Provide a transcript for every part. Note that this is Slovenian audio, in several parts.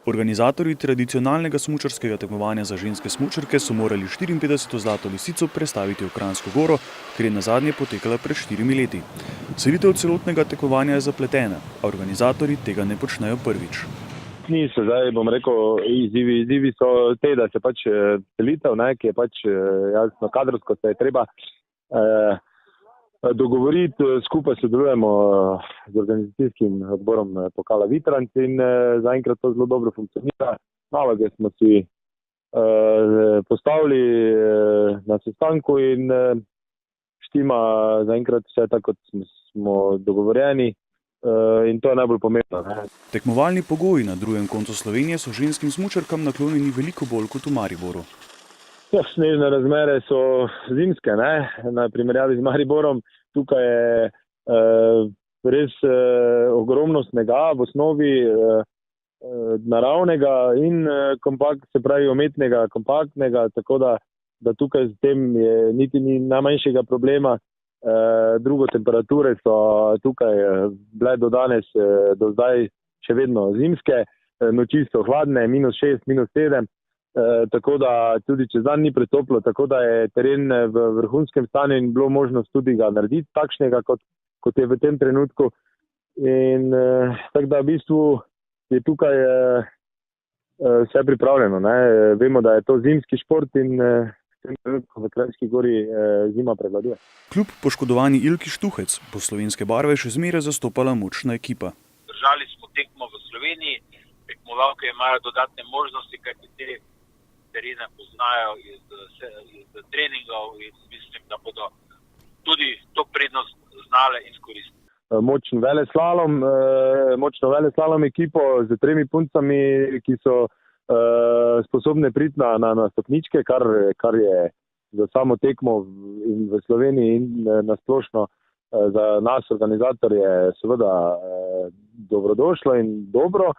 Organizatorji tradicionalnega smučarskega tekmovanja za ženske smučarke so morali 54. Zlato lisico prestaviti v Kranjsko Goro, ker je nazadnje potekala pred 4 leti. Selitev celotnega tekmovanja je zapletena, a organizatorji tega ne počnejo prvič. Niso, zdaj bom rekel, izzivi so te, da se pač selitev, ki je pač jasno kadrovsko, se je treba dogovoriti, skupaj sodelujemo z organizacijskim odborom Pokala Vitranc in zaenkrat to zelo dobro funkcionira. Naloge smo si postavili na sestanku in štima zaenkrat vse tako, kot smo dogovorjeni in to je najbolj pomembno. Tekmovalni pogoji na drugem koncu Slovenije so ženskim smučarkam naklonjeni veliko bolj kot v Mariboru. Snežne razmere so zimske, na primerjavi z Mariborom. Tukaj je res ogromno snega, v osnovi naravnega in se pravi umetnega, kompaktnega, tako da tukaj z tem niti ni najmanjšega problema. Drugo, temperature so tukaj bile do danes, do zdaj še vedno zimske, noči so hladne, -6, -7. Tako da tudi čez dan ni pretoplo, tako da je teren v vrhunskem stanju in bilo možnost tudi ga narediti takšnega, kot je v tem trenutku. In tako da v bistvu je tukaj vse pripravljeno. Vemo, da je to zimski šport in v Kranjski Gori zima prevladuje. Kljub poškodovani Ilki Štuhec bo slovenske barve še zmeraj zastopala močna ekipa. Držali smo tekmo v Sloveniji, tekmovalke imajo dodatne možnosti, kajti te terene poznajo iz treningov in mislim, da bodo tudi to prednost znale izkoristiti. Močno veleslalom ekipo z 3 puncami, ki so sposobne priti na stopničke, kar je za samo tekmo in v Sloveniji in nasplošno za nas organizatorje seveda dobrodošlo in dobro.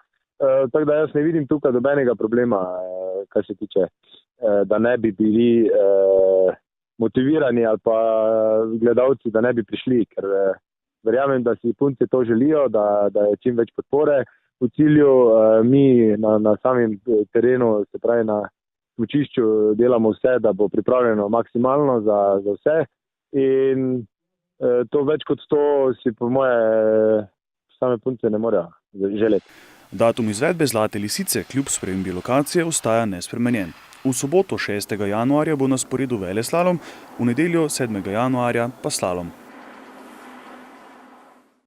Tako da jaz ne vidim tukaj dobenega problema, kar se tiče, da ne bi bili motivirani ali pa gledalci, da ne bi prišli, ker verjamem, da si punce to želijo, da je čim več podpore v cilju. Mi na samem terenu, se pravi na smučišču, delamo vse, da bo pripravljeno maksimalno za vse in to več kot to si po moje same punce ne morejo želeti. Datum izvedbe Zlate lisice kljub spremembi lokacije ostaja nespremenjen. V soboto 6. januarja bo na sporedu veleslalom, v nedeljo 7. januarja pa slalom.